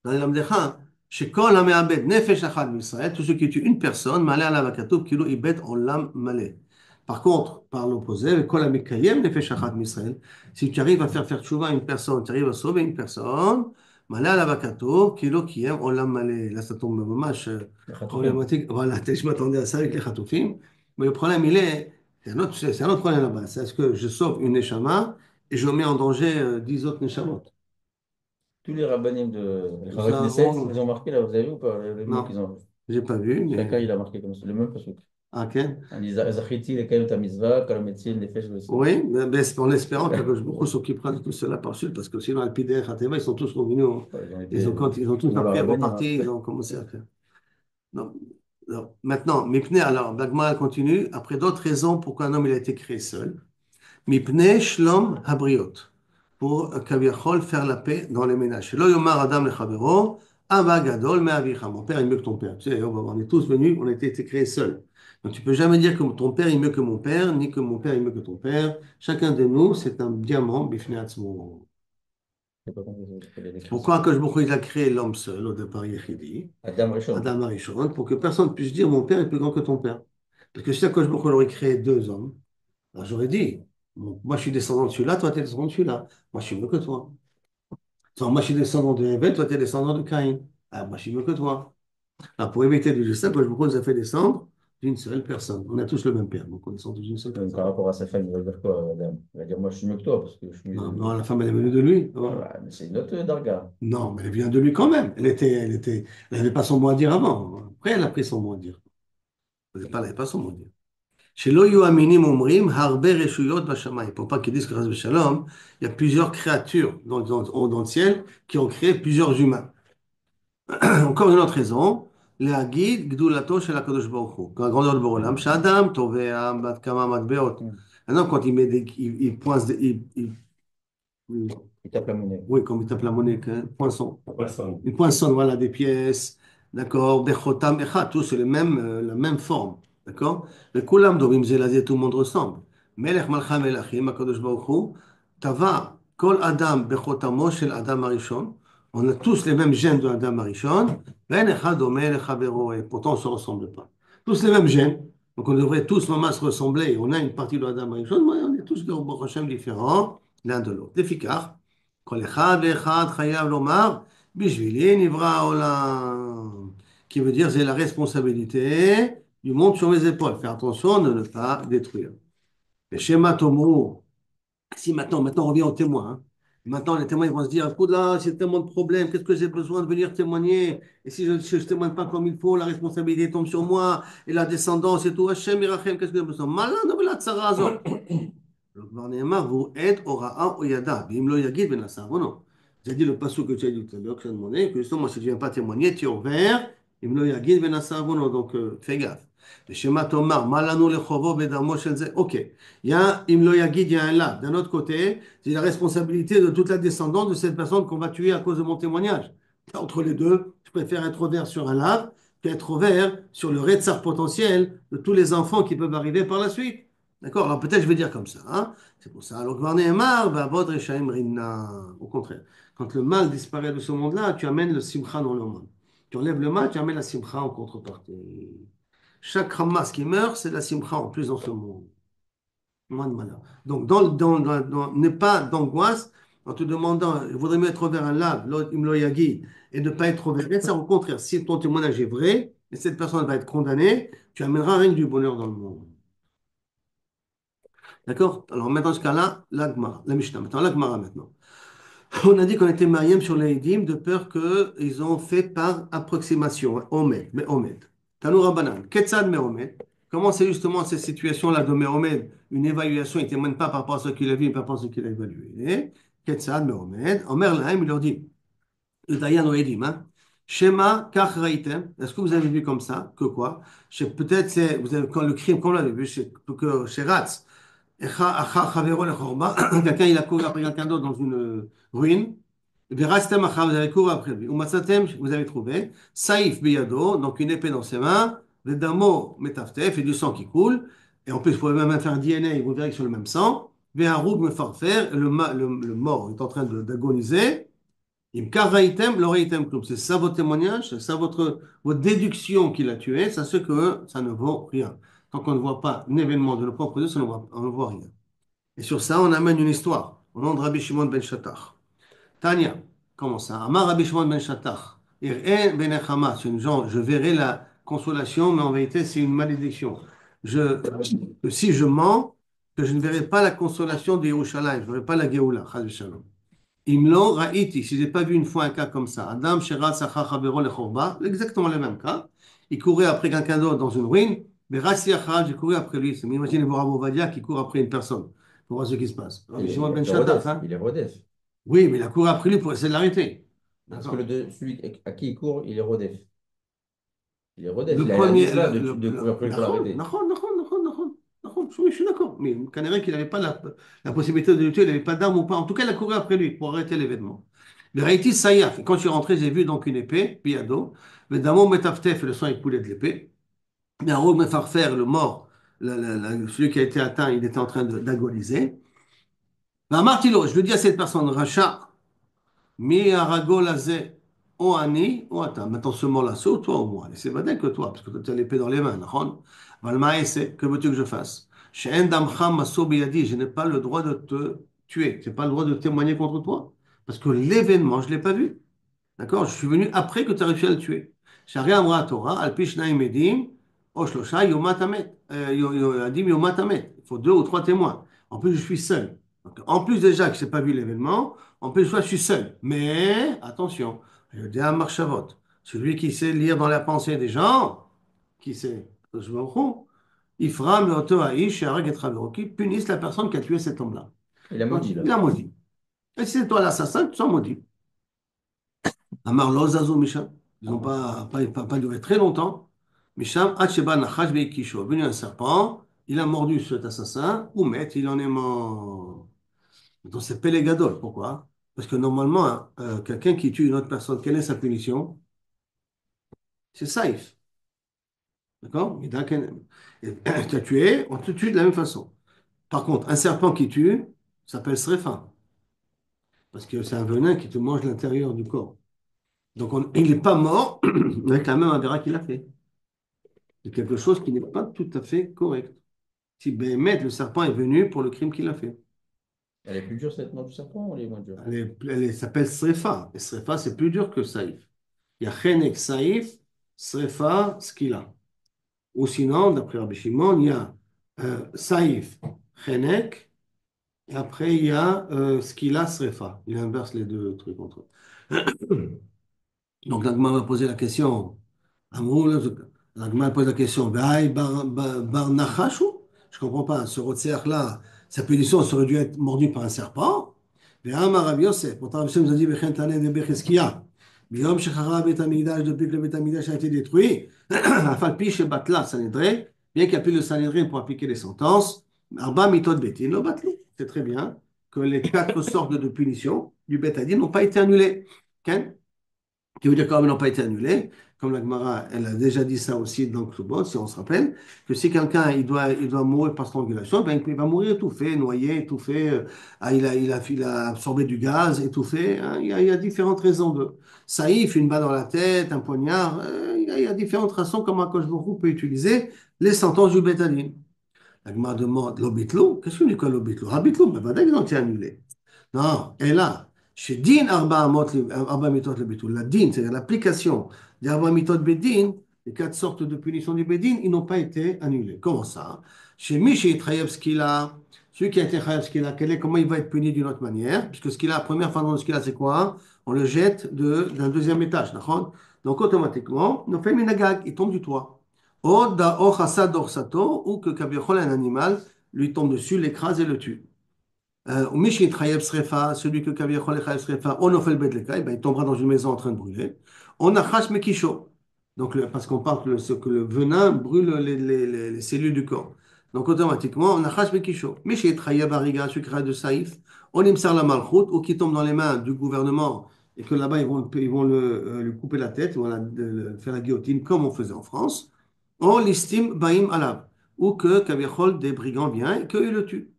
dans le Lamdecha, chez Kol Hameabed Nefesh Achad Israël, tout ce qui tue une personne, Malé Alav Akatub, Kilo Ibet Olam Malé. Par contre, par l'opposé, le Kol Hamekayem Nefesh Achad Israël, si tu arrives à faire tchouva à une personne, tu arrives à sauver une personne, Malé Alav Akatub, Kilo Kiyem Olam Malé. Là, ça tombe dommage, Les Khatoufim. problématique. Voilà, je m'attendais à ça avec les Khatoufim. Mais le problème, il est, c'est un autre problème là-bas. C'est est-ce que je sauve une Neshama et je mets en danger 10 autres Neshamot? Tous les rabbinim de les Rav Ça, Knesset, bon, ils ont marqué là, vous avez vu ou pas, le mot non, qu'ils ont. j'ai pas vu, Chacun mais. il a marqué comme ça, le même parce que. Ah, ok. Zachiti, les Kayot Mitzvah, Kalametzil, les Fesh aussi. Oui, mais c'est en espérant que beaucoup s'occupera de tout cela par suite, parce que sinon, Alpideh, Hateva, ils sont tous revenus, Ils ont ils ont, été ils ont tous dans leur appris à rabbinim repartir, ils après. ont commencé à faire. Non. Non. Maintenant, Mipnei, alors, Bagma continue, après d'autres raisons pourquoi un homme il a été créé seul. Mipnei Shlom Habriot, pour Kaviachol faire la paix dans les ménages. Lo Yomar Adam Lechavero, Abba Gadol Me'avicha. Mon père est mieux que ton père. Tu sais, on est tous venus, on a été créés seuls. Donc tu peux jamais dire que ton père est mieux que mon père, ni que mon père est mieux que ton père. Chacun de nous, c'est un diamant, Bifnei Atzmo. Je sais pas comment les C'est décrire ça. pourquoi que il a créé l'homme seul au départ Yechidi, Adam Rishon. Adam Arishon, pour que personne puisse dire mon père est plus grand que ton père. Parce que si Akadosh Baruch Hu aurait créé deux hommes, alors j'aurais dit, bon, moi je suis descendant de celui-là, toi tu es descendant de celui-là. Moi je suis mieux que toi. Moi je suis descendant de Hevel, toi tu es descendant de Caïn. Ah, moi, je suis mieux que toi. Alors, pour éviter de dire ça, moi, je vous propose de faire descendre d'une seule personne. On a tous le même père, donc on descend tous d'une seule Donc, personne. par rapport à sa femme, il va dire quoi, Adam? Il va dire, moi, je suis mieux que toi, parce que je suis Non, mieux. non, la femme, elle est venue de lui. Ouais, Non, ouais, mais c'est une autre darga. non, mais elle vient de lui quand même. Elle n'avait pas son mot à dire avant. Après, elle a pris son mot à dire. Elle n'avait pas son mot à dire. שלא יהיו המינים אומרים הרבה רשויות בשמיים. Pour pas qu'ils disent que, חס ושלום, il y a plusieurs créatures dans le ciel qui ont créé plusieurs humains. Encore une autre raison, להגיד גדולתו של הקדוש ברוך הוא, הגדול בעולם, שאדם תובע בת כמה מטבעות. Hmm. Maintenant, quand il met il poince Il tape la monnaie. oui, comme il tape la monnaie, hein, poinçon. Poisson. Une poinçonne, voilà, des pièces, d'accord, Bechotam Echad, tous c'est la même forme, d'accord? Le Kulam Dovim Zelazé, tout le monde ressemble. Melech Malcha Melachim, Akadosh Baruch Hu, Tava, Kol Adam Bechotamo Shel Adam Arishon, on a tous les mêmes gènes de Adam Arishon, Ben Echad Omer Echavero, et pourtant on ne se ressemble pas. Tous les mêmes gènes, donc on devrait tous vraiment se ressembler, on a une partie de Adam Arishon, mais on est tous des Baruch Hashem différents l'un de l'autre. Efficace. כל אחד ואחד חייב לומר, בשבילי נברא העולם. Qui veut dire, c'est la responsabilité du monde sur mes épaules. Faire attention de ne pas détruire. Le schéma Tomo, si maintenant on revient aux témoins. Hein. Maintenant, les témoins ils vont se dire, écoute là, j'ai tellement de problèmes, qu'est-ce que j'ai besoin de venir témoigner? Et si je ne témoigne pas comme il faut, la responsabilité tombe sur moi, et la descendance et tout, Hachem, Irachem, qu'est-ce que j'ai besoin? Malin, de la tsara azot. כבר נאמר, והוא עת הוראה או ידע, ואם לא יגיד ונשא עוונו. J'ai dit le passage que tu as dit tout à l'heure, que je demandé, que justement, si tu ne viens pas témoigner, tu es ouvert, אם לא יגיד ונשא עוונו, donc fais gaffe. ושמה תאמר, מה לנו לחובו בדמו של זה? Ok, il y a, אם לא יגיד, il y a un là. D'un autre côté, c'est la responsabilité de toute la descendance de cette personne qu'on va tuer à cause de mon témoignage. Entre les deux, je préfère être ouvert sur un lave qu'être ouvert sur le rétsar potentiel de tous les enfants qui peuvent arriver par la suite. D'accord? Alors peut-être je vais dire comme ça. Hein? C'est pour ça. Alors, au contraire, quand le mal disparaît de ce monde-là, tu amènes le simcha dans le monde. Tu enlèves le mal, tu amènes la simcha en contrepartie. Chaque Hamas qui meurt, c'est la simcha en plus dans ce monde. Moins de malheur. Donc, n'est pas d'angoisse en te demandant, il vaudrait mieux être vers un lave, l'autre, imloyagi, et ne pas être vers ça. Au contraire, si ton témoignage est vrai, et cette personne va être condamnée, tu amèneras rien que du bonheur dans le monde. D'accord? Alors maintenant, dans ce cas-là, l'Agmara, la Mishnah. Maintenant, l'Agmara maintenant. On a dit qu'on était mariés sur les Eidim de peur qu'ils ont fait par approximation. Hein, Omed, mais Omed. Tanoura Banan. Ketzad Mehomed. Comment c'est justement cette situation-là de Mehomed? Une évaluation, il ne témoigne pas par rapport à ce qu'il a vu, mais par rapport à ce qu'il a évalué. Ketzad Mehomed. Omer Lahem, il leur dit, le Dayan au Eidim, hein. Shema Kach Raïtem. Est-ce que vous avez vu comme ça? Que quoi? Peut-être c'est, vous avez, quand le crime, comme vous l'avez vu, chez Ratz. Quelqu'un il a couru après quelqu'un d'autre dans une ruine. Virastem achav, vous avez couru après lui. Umatzatem, vous avez trouvé. Saïf biyado, donc une épée dans ses mains. Vedamo metaftef, et du sang qui coule. Et en plus, vous pouvez même faire un DNA, vous verrez que sur le même sang. Veharoug mefarfer, le mort est en train d'agoniser. Imkar raïtem, l'oreïtem klum. C'est ça votre témoignage, c'est ça votre déduction qu'il a tué. Ça, c'est que ça ne vaut rien. Tant qu'on ne voit pas un événement de nos propres yeux, on ne voit rien. Et sur ça, on amène une histoire au nom de Rabbi Shimon ben Shattach. Tania, comment ça? Amar Rabbi Shimon ben Shattach. Ir'e ben Echama, c'est une genre, je verrai la consolation, mais en vérité, c'est une malédiction. Si je mens, que je ne verrai pas la consolation de Yerushalayim, je ne verrai pas la Géoula, Chaz v'Shalom. Imlo Ra'iti, si je n'ai pas vu une fois un cas comme ça, Adam Sherat Sacha Chavero Lechorba, exactement le même cas. Il courait après quelqu'un d'autre dans une ruine, mais Rassi Achad, j'ai couru après lui. Imaginez Borav Ovadia qui court après une personne pour voir ce qui se passe. Il Shimon Ben est Shattach, Rodef. hein? Il est Rodef. Oui, mais il a couru après lui pour essayer de l'arrêter. Parce D'accord. que celui à qui il court, il est Rodef. Il est Rodef. Le Il a la premier, mise-là de courir après lui pour l'arrêter. Oui, je suis d'accord. Mais Canary, qu'il n'avait pas la possibilité de le tuer, il n'avait pas d'arme ou pas. En tout cas, il a couru après lui pour arrêter l'événement. Le Haïti Sayaf, et quand je suis rentré, j'ai vu donc une épée, Piado, le Damo Metaftef, le sang écoulé de l'épée, mais Roug Mefarfer, le mort, celui qui a été atteint, il était en train d'agoniser. Martilo, je lui dis à cette personne, Racha, Mi Aragol Azé, o Ani, o Ata. Maintenant, ce mort-là, c'est ou toi ou moi. Et c'est pas que toi, parce que tu as l'épée dans les mains, d'accord? Valmaïse, que veux-tu que je fasse? She'en damcha maso biyadi, je n'ai pas le droit de te tuer. Je n'ai pas le droit de témoigner contre toi. Parce que l'événement, je ne l'ai pas vu. D'accord? Je suis venu après que tu as réussi à le tuer. Shari Amra Torah, Al Pishnaim Edim, O Shlosha Yomat Hamet. Adim Yomat Hamet. Il faut deux ou trois témoins. En plus, je suis seul. Donc, en plus déjà que je n'ai pas vu l'événement, en plus, je suis seul. Mais, attention, je dis à Marshavot, celui qui sait lire dans la pensée des gens, qui sait, je me rends, il fera Meoto Haïsh, Harag et Travero, qui punisse la personne qui a tué cet homme-là. Il a Donc, maudit là. il a maudit. Et si c'est toi l'assassin, tu sois maudit. Amar lo zazo Misham. Ils n'ont pas duré très longtemps. Misham, Hacheba Nachash Veikisho. Venu un serpent, il a mordu cet assassin, ou met, il en est mort. Donc c'est Pélégadol. Pourquoi? Parce que normalement, hein, quelqu'un qui tue une autre personne, quelle est sa punition? C'est saïf. D'accord? Tu as tué, on te tue de la même façon. Par contre, un serpent qui tue s'appelle Srefa. Parce que c'est un venin qui te mange l'intérieur du corps. Donc il n'est pas mort avec la même avéra qu'il a fait. C'est quelque chose qui n'est pas tout à fait correct. Si Béhémet, le serpent, est venu pour le crime qu'il a fait. Elle est plus dure cette mort du serpent ou elle est moins dure? Elle s'appelle Srefa. Et Srefa, c'est plus dur que Saïf. Il y a Chenek, Saïf, Srefa, Skila. Ou sinon, d'après Rabbi Shimon, il y a Saïf, Chenek, et après il y a Skila, Srefa. Il inverse les deux trucs entre eux. Donc, l'Agma m'a posé la question. Amrou, l'Agma pose la question. Bar Nachashu? Je ne comprends pas. Ce Rotseach-là, sa punition serait dû être mordu par un serpent. Amar Rav Yosef. Pourtant, Rav Yosef nous a dit Bechen Taneh de Becheskia. Biyom Shechara Bet Amigdash, depuis que le Bet Amigdash a été détruit, Afal Pi Shebatla Sanhedrin, bien qu'il n'y a plus le Sanhedrin pour appliquer les sentences, Arba Mitot Betin, lo Batlou. C'est très bien que les quatre sortes de punitions du Bet Adin n'ont pas été annulées. Ok. Qui veut dire quand même n'ont pas été annulés. Comme la Gemara, elle a déjà dit ça aussi dans Ksubot, si on se rappelle, que si quelqu'un il doit mourir par strangulation, ben, il va mourir étouffé, noyé, étouffé, il a absorbé du gaz, étouffé. Hein. Il y a différentes raisons de. Saïf, une balle dans la tête, un poignard. Il y a différentes façons comment Akash Baruch Hu peut utiliser les sentences du bétaline. La Gemara demande l'obitlo. Qu'est-ce que c'est quoi l'obitlo? L'obitlo, ben, ils ont été annulés. Non, et là, chez Din Arba Mitot le Bitul, la Din, c'est-à-dire l'application des Arba Mitot Bedin, les quatre sortes de punitions du Bedin, ils n'ont pas été annulés. Comment ça? Chez Michi Trayev Skila, celui qui a été Trayev Skila, comment il va être puni d'une autre manière? Puisque Skila, la première fois dans le Skila, c'est quoi? On le jette d'un deuxième étage, d'accord? Donc automatiquement, on fait Minagag, il tombe du toit. O Chassad Orsato, ou que Kabiachol, un animal, lui tombe dessus, l'écrase et le tue. Michi Trayev Srefa, celui que Kaviachol et Chayev Srefa, on offre le Bedlekai, ben, il tombera dans une maison en train de brûler. On a Chash Mekisho. Donc, parce qu'on parle que le venin brûle les cellules du corps. Donc, automatiquement, on a Chash Mekisho. Michi Trayev Ariga, celui qui de Saïf, on imsar la Malchut, ou qui tombe dans les mains du gouvernement, et que là-bas, ils vont lui couper la tête, ils vont faire la guillotine, comme on faisait en France. On l'estime Baïm Alab, ou que Kaviachol, des brigands viennent et qu'ils le tuent.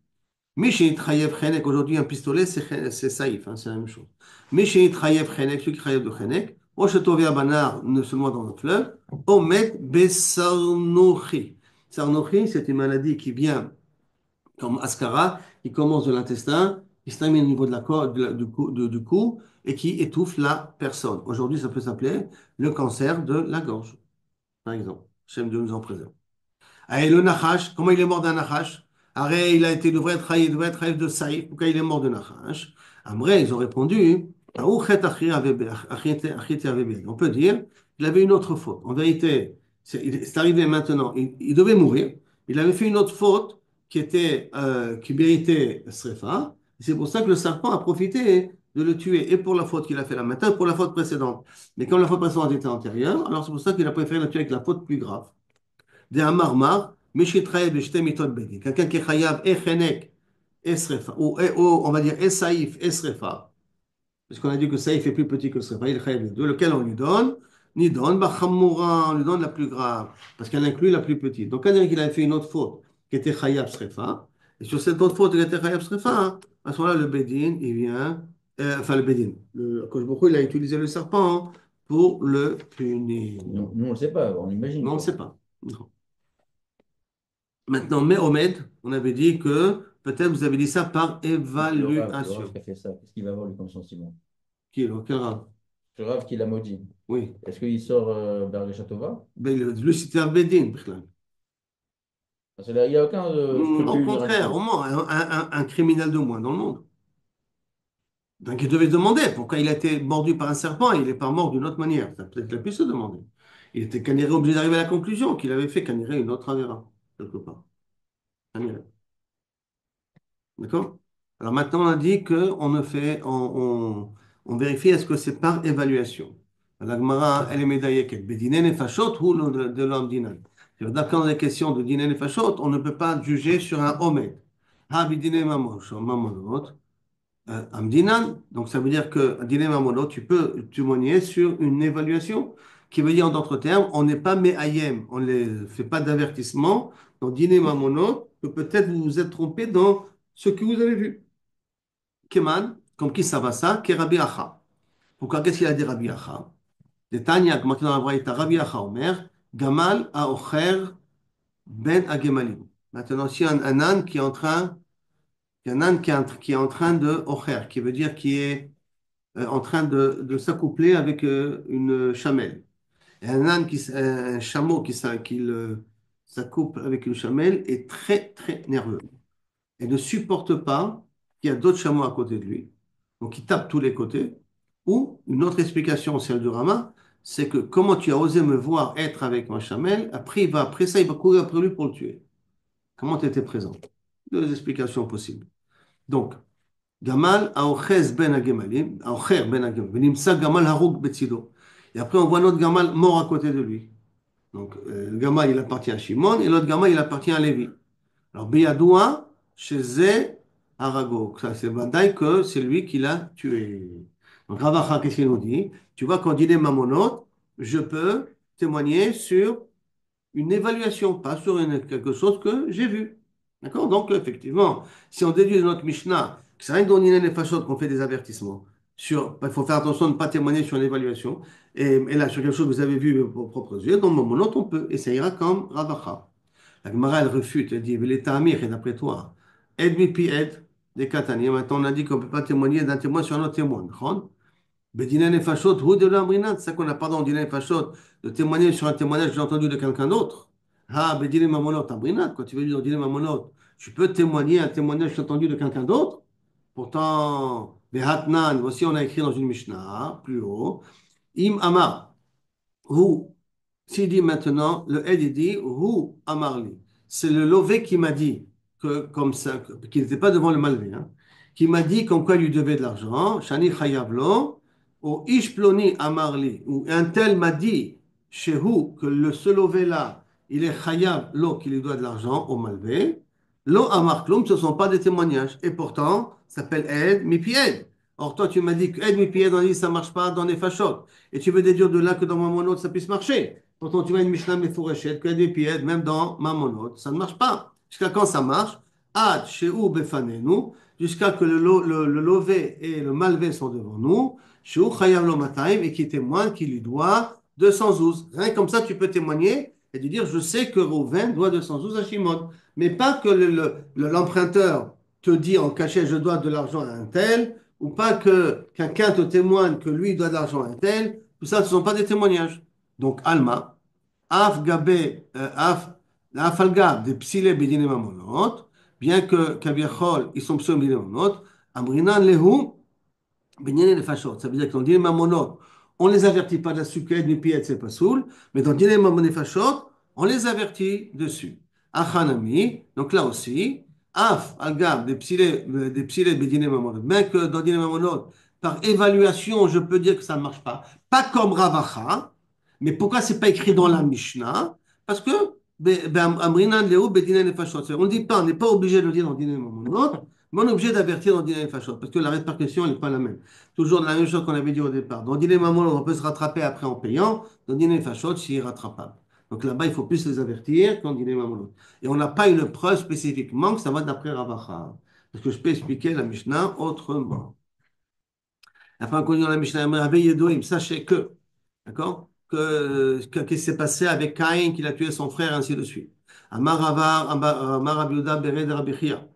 Michel Trayev Chenek, aujourd'hui un pistolet, c'est Saïf, hein, c'est la même chose. Michel Trayev Chenek, celui qui Trayev de Chenek, Oshetové Abanar, ne se noie dans le fleuve, Omet Besarnochi. Sarnochi, c'est une maladie qui vient comme Ascara, qui commence de l'intestin, qui se termine au niveau de la du cou et qui étouffe la personne. Aujourd'hui, ça peut s'appeler le cancer de la gorge, par exemple. J'aime Dieu nous en préserve. Et le Nachash, comment il est mort d'un Nachash? Arrête, il devrait être Haïf de Saïf. Pourquoi il est mort de Nachash? Après, ils ont répondu, on peut dire qu'il avait une autre faute. En vérité, c'est arrivé maintenant. Il devait mourir. Il avait fait une autre faute qui méritait Srefa. C'est pour ça que le serpent a profité de le tuer, et pour la faute qu'il a fait là maintenant, et pour la faute précédente. Mais comme la faute précédente était antérieure, alors c'est pour ça qu'il a préféré la tuer avec la faute plus grave. Des Amarmar, Meshitraïb et Shtemitot Bedi. Quelqu'un qui est Chayav et Chenek et Srefa, ou on va dire et Saïf et Srefa, parce qu'on a dit que Saïf est plus petit que Srefa, il est Chayav les deux, lequel on lui donne, ni donne, Bachamoura, on lui donne la plus grave, parce qu'elle inclut la plus petite. Donc, quand il avait fait une autre faute qui était Chayav Srefa, et sur cette autre faute qui était Chayav Srefa, à ce moment-là, le Bedin, il vient, enfin le Bedin, le Kosh Boko, il a utilisé le serpent pour le punir. Nous, on le sait pas, on imagine Non, on ne quoi. sait pas. Non. Maintenant, Méhomed, on avait dit que peut-être vous avez dit ça par Le Rav évaluation. qui a fait ça, qu'est-ce qu'il va avoir lui comme sentiment? Quel Rav? le Rav qui l'a maudit. Oui. Est-ce qu'il sort Bergesha Tova? Ben, lui, c'était un Bedin, Bichlal. Parce que là, il n'y a aucun Au scrupule, rien du contraire, au tout. moins, un criminel de moins dans le monde. Donc il devait se demander pourquoi il a été mordu par un serpent et il n'est pas mort d'une autre manière. Ça peut-être qu'il a pu se demander. Il était Caniré obligé d'arriver à la conclusion qu'il avait fait Caniré une autre Avéra, quelque part. Caniré. D'accord? Alors maintenant, on a dit qu'on ne fait, on vérifie est-ce que c'est par évaluation. La Gemara, elle est médaillée. Bedinen et fachot ou de l'homme dinan. C'est-à-dire, quand il est question de dinen et fachot, on ne peut pas juger sur un omed. Ha bidine mamonot. Amdinan, donc ça veut dire que Dine Mamono, tu peux témoigner sur une évaluation qui veut dire en d'autres termes, on n'est pas méayem, on ne fait pas d'avertissement dans Dine Mamono, que peut-être vous vous êtes trompé dans ce que vous avez vu. Keman, comme qui ça va ça, que Rabbi Acha. Pourquoi qu'est-ce qu'il a dit Rabbi Acha? De Tanya, comme dans la Braïta, Rabbi Acha Omer, Gamal a Ocher ben Agemalim. Maintenant, si un âne qui est en train, il y a un âne qui est en train de Ocher, qui veut dire qui est en train de s'accoupler avec une chamelle. Et un âne, un chameau qui s'accouple avec une chamelle est très, très nerveux et ne supporte pas qu'il y a d'autres chameaux à côté de lui. Donc, il tape tous les côtés. Ou, une autre explication, celle du Rama, c'est que comment tu as osé me voir être avec ma chamelle, après ça, il va courir après lui pour le tuer. Comment tu étais présent? Deux explications possibles. Donc, Gamal, Aochez ben Agemalim, Aocher ben Agemalim, Venimsa Gamal Harouk Betsido. Et après, on voit notre Gamal mort à côté de lui. Donc, le Gamal, il appartient à Shimon, et l'autre Gamal, il appartient à Lévi. Alors, Biyadoua, chez Zé, Arago. Ça, c'est Vadaï que c'est lui qui l'a tué. Donc, Ravacha, qu'est-ce qu'il nous dit? Tu vois, quand il est Mamonot, je peux témoigner sur une évaluation, pas sur quelque chose que j'ai vu. D'accord? Donc, effectivement, si on déduit de notre Mishnah que c'est rien que dans Ninen et Fashot qu'on fait des avertissements, il faut faire attention de ne pas témoigner sur l'évaluation, et là, sur quelque chose que vous avez vu de vos propres yeux, dans mon autre, on peut, et ça ira comme Ravacha. La Gemara, elle refute, elle dit, l'État Amir, et d'après toi, aide mi pi aide, des Katani. Maintenant, on a dit qu'on ne peut pas témoigner d'un témoin sur un autre témoin. Bedinen et Fachot, ou de l'Amrinat, c'est ça qu'on a, pardon, Bedinen et Fachot, de témoigner sur un témoignage que j'ai entendu de quelqu'un d'autre. Ah, Bedinen Mamonot, Amrinat, quand tu veux dire Bedinen Mamonot, tu peux témoigner un témoignage que j'ai entendu de quelqu'un d'autre. Pourtant, Behatnan, voici, on a écrit dans une Mishnah, plus haut, Im Amar, ou s'il dit maintenant, le Ed il dit, Hu Amarli. C'est le lové qui m'a dit, comme ça, qu'il n'était pas devant le malvé, hein, qui m'a dit comme quoi il lui devait de l'argent. Shani Chayavlo, ou Ishploni Amarli, ou un tel m'a dit chez Hu que ce lové là, il est Chayav lo, qu'il lui doit de l'argent au malvé. Lo Amar Klum, ce ne sont pas des témoignages. Et pourtant, ça s'appelle Ed Mipied. Or, toi, tu m'as dit que Ed Mipied, on dit ça ne marche pas dans les fachotes. Et tu veux déduire de là que dans mon autre, ça puisse marcher. Pourtant, tu vois une Mishnah Mefourachet, que des pieds, même dans Mamonot, ça ne marche pas. Jusqu'à quand ça marche? Ad, Sheu, Befanenu, jusqu'à que le lové et le malvé sont devant nous. Sheu, Chayav, Lomataim, et qui témoigne qu'il lui doit 212. Rien comme ça, tu peux témoigner et lui dire je sais que Rouven doit 212 à Shimon. Mais pas que l'emprunteur te dit en cachet je dois de l'argent à un tel, ou pas que quelqu'un te témoigne que lui doit de l'argent à un tel. Tout ça, ce ne sont pas des témoignages. Donc, Alma, Af Gabé, Af Algab, des Psile Bidine Mamonot, bien que Kaviachol, ils sont Psile Bidine Mamonot, Amrinan Lehu, Binyané les fachot. Ça veut dire que dans Dîner Mamonot, on ne les avertit pas de la sukkette, ni pied, c'est pas soul, mais dans Dîner Mamoné fachot, on les avertit dessus. Achanami, donc là aussi, Af, Algab, des psilés, Bidine Mamonot, même que dans Dîner Mamonot, par évaluation, je peux dire que ça ne marche pas. Pas comme Ravacha, mais pourquoi c'est pas écrit dans la Mishnah? Parce que, Amrinan Leo, Bedine les fachot. On ne dit pas, on n'est pas obligé de le dire dans Dîner Mamonot, mais on est obligé d'avertir dans Dîner Fachot, parce que la répercussion, elle n'est pas la même. Toujours la même chose qu'on avait dit au départ. Dans Dîner Mamon, on peut se rattraper après en payant. Dans Dîner Fachot, c'est irrattrapable. Donc là-bas, il faut plus les avertir qu'en Dîner Mamon. Et on n'a pas une preuve spécifiquement que ça va d'après Ravacha. Parce que je peux expliquer la Mishnah autrement. Afin qu'on dise la Mishnah, sachez que, d'accord, qu'est-ce qui s'est passé avec Caïn, qu'il a tué son frère, ainsi de suite. Amar Rava, Amar Rabbi Yehuda, Bered Rabbi Chia.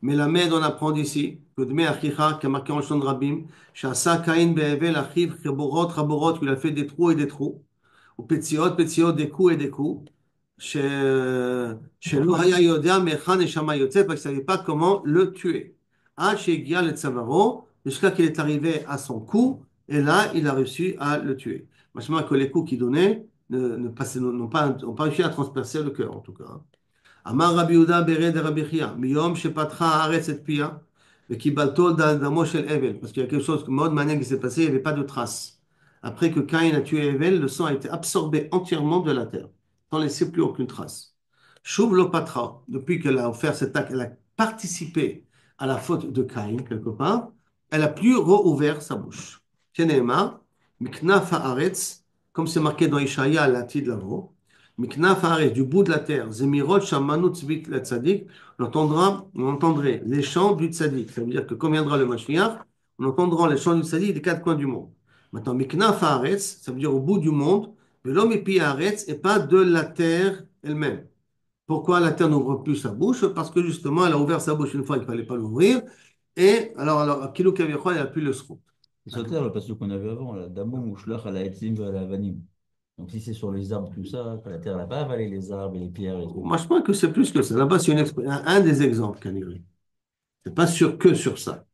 Mais la Med, on apprend d'ici, que Dme Achicha, qui a marqué en Shon Rabim, Shasa Kain Be'evel Achiv Chaborot, Chaborot, qu'il a fait des trous et des trous, ou Petziot, Petziot, des coups et des coups, chez Shelo Haya Yodia, Mecha Neshama Yotzet, parce qu'il ne savait pas comment le tuer. Chez Gia le Tzavaro, jusqu'à qu'il est arrivé à son coup, et là, il a réussi à le tuer. Machement que les coups qu'il donnait n'ont pas réussi à transpercer le cœur, en tout cas. אמר רבי יהודה ברד רבי חייא, מיום שפתחה הארץ את פיה וקיבלתו דמו של הבל, parce qu'il y a quelque chose de מאוד מעניין qui s'est passé, il n'y avait pas de traces. Après que Caïn a tué Hevel, le sang a été absorbé entièrement de la terre, sans laisser plus aucune trace. Shuv lo patra, depuis qu'elle a offert cet acte, elle a participé à la faute de Caïn, quelque part, elle a plus rouvert sa bouche. Keneema, miknaf haaretz, comme c'est marqué dans Ishaïa, la de l'avant, Miknaf haaretz, du bout de la terre, zemirot shamanu tzvik la tzadik, on entendrait les chants du tzadik. Ça veut dire que quand viendra le Mashiach, on entendra les chants du tzadik des quatre coins du monde. Maintenant, miknaf haaretz, ça veut dire au bout du monde, mais l'homme épi haaretz et pas de la terre elle-même. Pourquoi la terre n'ouvre plus sa bouche? Parce que justement, elle a ouvert sa bouche une fois qu'il ne fallait pas l'ouvrir. Et alors, Kilo Kavichon, elle a pu le srout. C'est sur terre, le passage qu'on avait avant, là. Damo Mouchlach à la Etzim à la Vanim. Donc si c'est sur les arbres, tout ça, que la terre n'a pas avalé les arbres et les pierres et tout. Moi, je pense que c'est plus que ça. Là-bas, c'est un des exemples, Kaniri. C'est pas sûr que sur ça.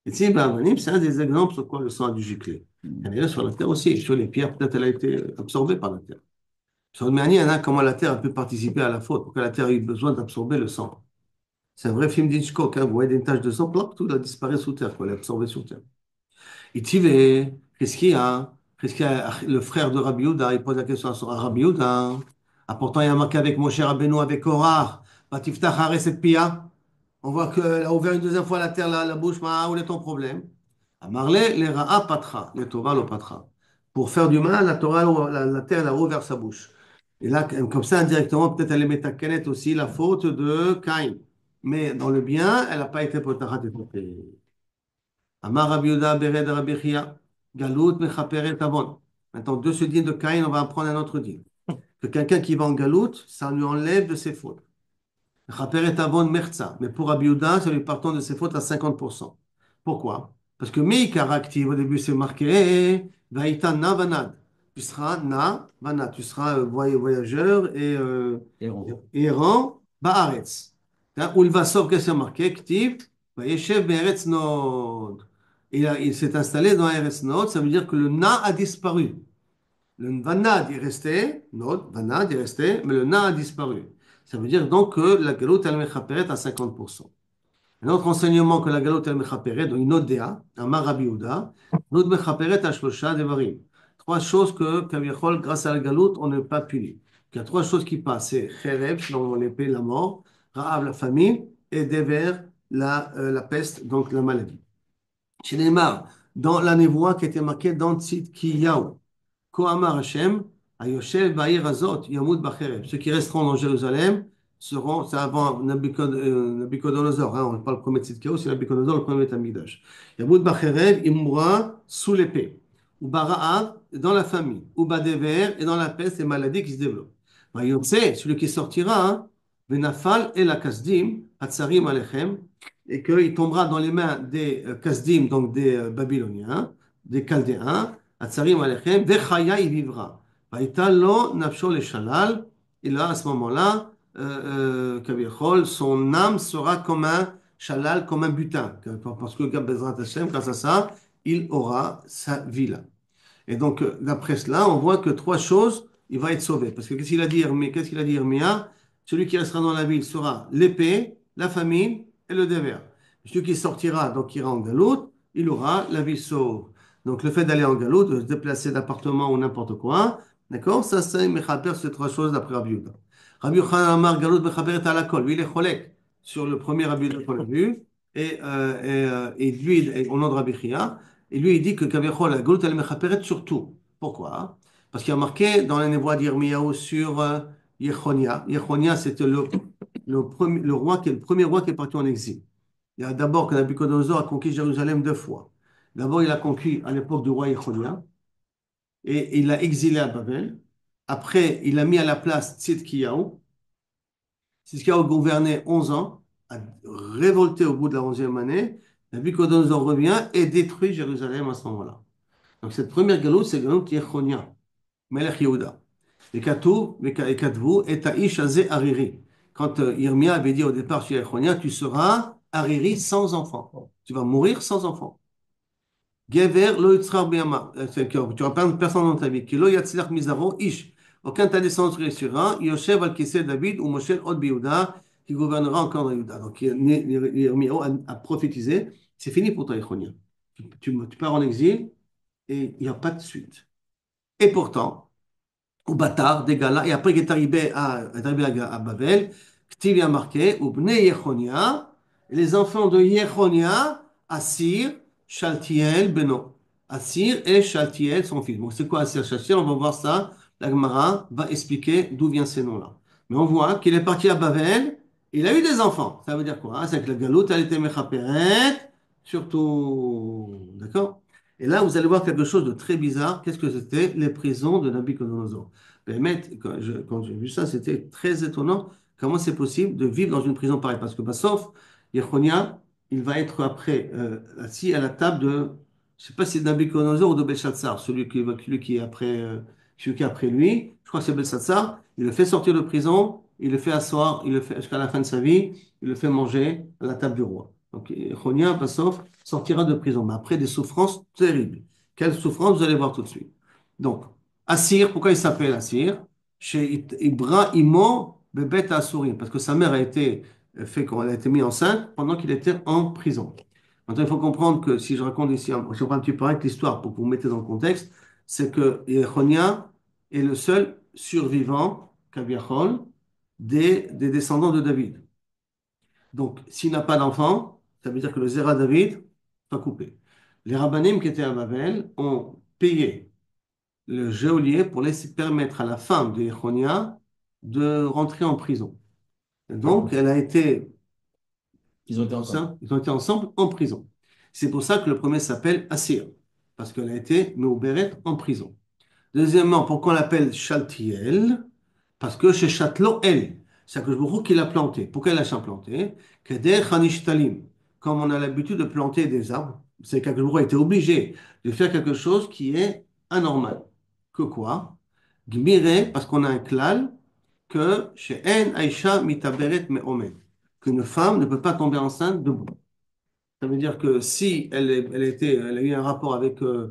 Et si, ben, c'est un des exemples sur quoi le sang a dû gicler. Kaniri, sur la terre aussi. Sur les pierres, peut-être elle a été absorbée par la terre. Sur une manière, il y en a comment la terre a pu participer à la faute, pourquoi la terre a eu besoin d'absorber le sang. C'est un vrai film d'Hitchcock. Hein. Vous voyez des taches de sang, plop, tout a disparu sous terre, quoi. Elle est absorbée sous terre. Itive, qu'est-ce qu'il y a? Qu'est-ce qu'il y a? Le frère de Rabbi Yehuda, il pose la question à Rabbi Yehuda. Ah, pourtant, il y a marqué avec Moshe Rabbeinu, avec Korah, Batiftach Hares et Pia. On voit qu'elle a ouvert une deuxième fois la terre, la bouche. Où est ton problème? Amarle, les Ra'a Patra, les Torah lo Patra. Pour faire du mal, la Torah, la terre, elle a ouvert sa bouche. Et là, comme ça, indirectement, peut-être elle est métakenet aussi la faute de Caïn. Mais dans le bien, elle n'a pas été potachat et potée. Amar Rabbi Yehuda Bered Rabbi Chia, Galout Mechaperet Avon. Maintenant, de ce din de Caïn, on va apprendre un autre din. Que quelqu'un qui va en galout, ça lui enlève de ses fautes. Mechaperet Avon Merza. Mais pour Rabbi Yehuda, ça lui partant de ses fautes à 50%. Pourquoi? Parce que Meikar active, au début, c'est marqué Vaïta Na Vanad. Tu seras Na Vanad. Tu seras voyageur et errant Baaretz. Où il va sauf que c'est marqué Ktiv, Vayeshev Be'eretz Nod. Il s'est installé dans Eretz Nod, ça veut dire que le Na a disparu. Le Vanad est resté, Nod, Vanad est resté, mais le Na a disparu. Ça veut dire donc que la galoute elle mechaperet à 50%. Un autre enseignement que la galoute elle mechaperet, donc une autre déa, un Marabi Ouda, nous mechaperet à Shlosha Devarim. Trois choses que, Kavichol, grâce à la galoute, on n'est pas puni. Il y a trois choses qui passent, c'est Cherev, dans l'épée, la mort, Ra'av, la famine, et Dever, la peste, donc la maladie. Chez Neymar, dans la névoie qui était marquée dans Tzidkiyahu, Kohamar Hashem, Ayoshev Ba'ir Azot, Yamud Bacherev. Ceux qui resteront dans Jérusalem seront, c'est avant Nabucodonosor, hein, on parle le premier Tzidkiyahu, c'est Nabucodonosor, le premier Tamigdash. Yamud Bacherev, il mourra sous l'épée. Ou Bara'av, dans la famille. Ou Badever, et dans la peste et maladie qui se développent. Vayotse, celui qui sortira, hein, Benafal et la Kasdim, Hatsarim Alechem, et qu'il tombera dans les mains des Kasdim, donc des Babyloniens, des Chaldéens, Atzarim Alechem, Vechaya, il vivra. Vaïtalo, Nafsho le Shalal, et là, à ce moment-là, Kavichol, son âme sera comme un Shalal, comme un butin. Parce que Bezrat Hashem, grâce à ça, il aura sa vie là. Et donc, d'après cela, on voit que trois choses, il va être sauvé. Parce que qu'est-ce qu'il a dit Irmia? Celui qui restera dans la ville sera l'épée, la famine et le dévers. Celui qui sortira, donc qui ira en galoute, il aura la ville sauve. Donc, le fait d'aller en galoute, de se déplacer d'appartement ou n'importe quoi, d'accord? Ça, c'est Mechaper, ces trois choses d'après Rabbi Yehuda. Rabbi Yochanan Amar Galout Mechaper est à la colle. Lui, il est cholek sur le premier Rabbi Yehuda qu'on a vu. Et lui, au nom de Rabbi Chia, et lui, il dit que Kavichol, la Galout, elle mechaperet sur tout. Pourquoi? Parce qu'il y a marqué dans la névoie d'Yirmiyahu sur Yechonia. Yechonia, c'était le roi le premier roi qui est parti en exil. Il y a d'abord que Nabucodonosor a conquis Jérusalem deux fois. D'abord, il a conquis à l'époque du roi Yechonia et il l'a exilé à Babel. Après, il a mis à la place Tzidkiyahu. Tzidkiyahu gouvernait 11 ans. a révolté au bout de la 11e année, Nabucodonosor revient et détruit Jérusalem à ce moment-là. Donc cette première galoute, c'est la galoute Yechonia, Melech Yehuda. Et Katou, et Katvu, et Taïch Azé Hariri. Quand Irmia avait dit au départ chez Yechonia, tu seras Hariri sans enfant. Tu vas mourir sans enfant. Gever lo yitzchar biyama. C'est que tu vas perdre personne dans ta vie. Ki lo yatzlach mizaro ish. Aucun de ta descendance réussira. Yoshev al kisei David ou Moshe od biyuda, qui gouvernera encore dans Yuda. Donc Yirmiyahu a prophétisé. C'est fini pour toi, Yechonia. Tu pars en exil et il n'y a pas de suite. Et pourtant, au bâtard, des gars là, et après qu'il est arrivé à Babel, Ktiv y a marqué, ou Bnei Yechonia, les enfants de Yechonia, Assir, Shaltiel, Beno. Assir et Shaltiel, son fils. Donc c'est quoi Assir, Shaltiel? On va voir ça. La Gemara va expliquer d'où viennent ces noms-là. Mais on voit qu'il est parti à Babel, il a eu des enfants. Ça veut dire quoi? C'est que la galoute, elle était Mechaperet, surtout. D'accord? Et là, vous allez voir quelque chose de très bizarre. Qu'est-ce que c'était? Les prisons de Nabucodonosor. Permettre, quand j'ai vu ça, c'était très étonnant. Comment c'est possible de vivre dans une prison pareille? Parce que, bah, sauf Yechonia, il va être après assis à la table de, je ne sais pas si c'est de Nabucodonosor ou de Belshazzar, celui qui est après, celui qui est après lui. Je crois que c'est Belshazzar. Il le fait sortir de prison, il le fait asseoir, il le fait jusqu'à la fin de sa vie, il le fait manger à la table du roi. Donc, Yechonia, bah, sauf, sortira de prison, mais après des souffrances terribles. Quelles souffrances, vous allez voir tout de suite. Donc, Assir, pourquoi il s'appelle Assir? Chez Ibrahimo Bebet Assourim, parce que sa mère a été elle a été mise enceinte pendant qu'il était en prison. Maintenant, il faut comprendre que si je raconte ici, je reprends un petit peu avec l'histoire pour que vous vous mettez dans le contexte, c'est que Yechonia est le seul survivant, Kaviachol, des descendants de David. Donc, s'il n'a pas d'enfant, ça veut dire que le Zera David va couper. Les rabbinim qui étaient à Babel ont payé le geôlier pour laisser permettre à la femme de Yechonia de rentrer en prison. Et donc, elle a été, Ils ont été ensemble. ça, ils ont été ensemble en prison. C'est pour ça que le premier s'appelle Assir, parce qu'elle a été Meuberet en prison. Deuxièmement, pourquoi on l'appelle Shaltiel? Parce que chez Châtelot, elle, c'est que je qui l'a planté. Pourquoi elle l'a planté? Keder Hanishtalim. Comme on a l'habitude de planter des arbres, c'est qu'Akadosh a été obligé de faire quelque chose qui est anormal. Que quoi? Gmire, parce qu'on a un klal, que chez En Aisha Mitaberet Me'omed, qu'une femme ne peut pas tomber enceinte debout. Ça veut dire que si elle a eu un rapport comment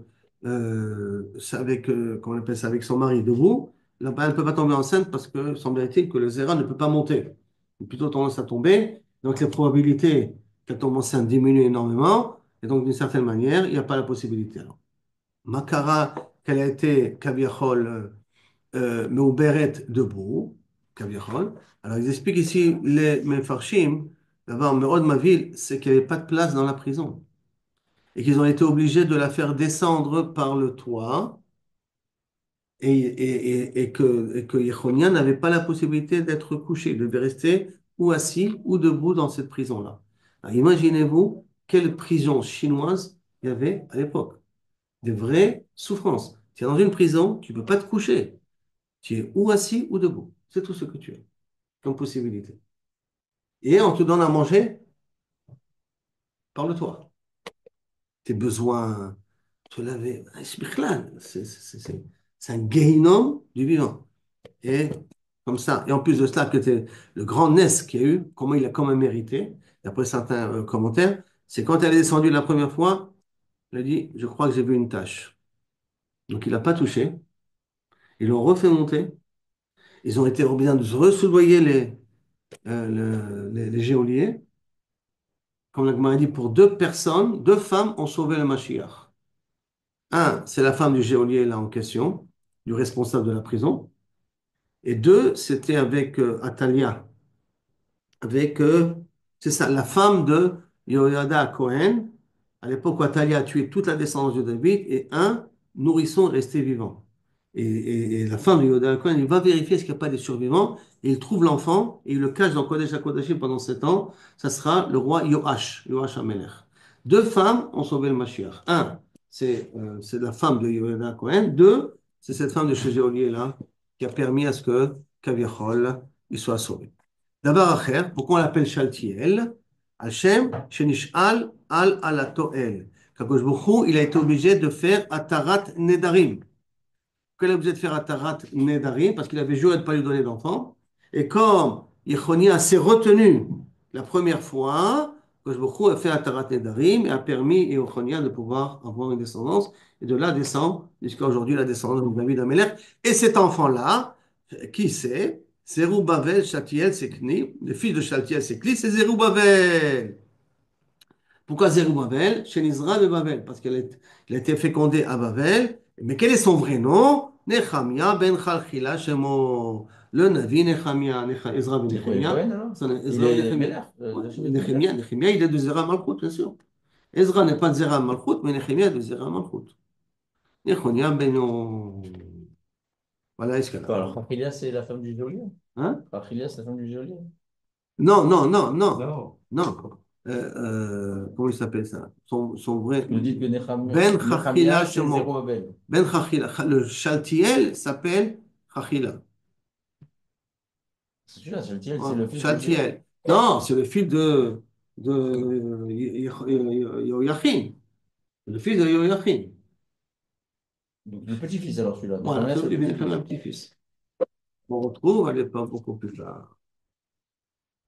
on appelle ça, avec son mari debout, là, ben, elle ne peut pas tomber enceinte parce que semblerait-il que le zéra ne peut pas monter. Il a plutôt tendance à tomber. Donc les probabilités qu'elle tombe enceinte diminuent énormément. Et donc d'une certaine manière, il n'y a pas la possibilité. Alors, Makara, qu'elle a été Kaviachol, Meuberet debout, Kaviachol. Alors ils expliquent ici les Mefarshim. D'abord, Merod Mavil, c'est qu'il n'y avait pas de place dans la prison et qu'ils ont été obligés de la faire descendre par le toit et que Yechonia n'avait pas la possibilité d'être couché. Il devait rester ou assis ou debout dans cette prison-là. Alors, imaginez-vous quelle prison chinoise il y avait à l'époque. Des vraies souffrances. Tu es dans une prison, tu ne peux pas te coucher. Tu es ou assis ou debout. C'est tout ce que tu as comme possibilité. Et on te donne à manger par le toit. Tes besoins te laver. C'est un guéhinom du vivant. Et comme ça, et en plus de cela, que le grand Ness qu'il y a eu, comment il a quand même mérité, d'après certains commentaires, c'est quand elle est descendue la première fois, elle a dit, je crois que j'ai vu une tache. Donc il n'a pas touché. Ils l'ont refait monter. Ils ont été obligés de ressoudoyer les geôliers. Comme la Gemara dit, pour deux personnes, deux femmes ont sauvé le Mashiach. Un, c'est la femme du geôlier là en question, du responsable de la prison. Et deux, c'était avec Atalia, avec, c'est ça, la femme de Yehoyada Cohen, à l'époque où Atalia a tué toute la descendance de David, et un nourrisson est resté vivant. Et la femme de Yehoyada Cohen, il va vérifier s'il n'y a pas des survivants, et il trouve l'enfant, et il le cache dans Kodesh HaKodashim pendant 7 ans. Ça sera le roi Yoash HaMelech. Deux femmes ont sauvé le Mashiach. Un, c'est la femme de Yehoyada Cohen. Deux, c'est cette femme de chez Géolier là, qui a permis à ce que Kaviachol il soit sauvé. דבר אחר, pourquoi on l'appelle Shaltiel? על שם שנשאל על עלתו אל. הקדוש ברוך הוא, il a été obligé de faire atharat nedarim. Pourquoi il est obligé de faire atharat nedarim? Parce qu'il avait juré de ne pas lui donner d'enfant. Et comme Yechonia s'est retenu la première fois, Akadosh Baruch Hu a fait atharat nedarim et a permis à Yechonia de pouvoir avoir une descendance et de la descendre jusqu'à aujourd'hui la descendance de David Amelech. Et cet enfant-là, qui c'est? Zerubbabel, Shaltiel, Sekni. Le fils de Shaltiel, Sekni, c'est Zerubbabel. Pourquoi Zerubbabel? Chez Nizra de Babel, parce qu'il a été fécondé à Babel. Mais quel est son vrai nom? Nechemia ben Chalchila Shemo. Le Navi Nechemia, Ezra ben C'est quoi, il est Nechemia. Cohen alors? Il Ezra ben est Nechemia. Melech, Ouais, Joshua est Melech. Nechemia, il est de Zera Malchut, bien sûr. Ezra n'est pas de Zera Malchut, mais Nechemia est de Zera Malchut. Nechemia ben. Voilà, est-ce qu'elle a. Quoi, alors, Aprilia, c'est la femme du geôlier? Hein? Aprilia, c'est la femme du geôlier? Non, non, non, non. Non. Non. Comment il s'appelle ça? Son vrai. Vous dites que Ben Chachila Nechemia, c'est Shemo. Zérubbabel. Ben Chachila. Le Shaltiel s'appelle Chachila. C'est celui-là, Shaltiel, c'est Voilà. le fils de qui? Shaltiel. Non, c'est le fils de Yoachim. Le fils de Yoachim. Donc, le petit-fils alors celui-là. Voilà, Nechemia, c'est c'est le le petit-fils. petit-fils. On retrouve à l'époque beaucoup plus tard.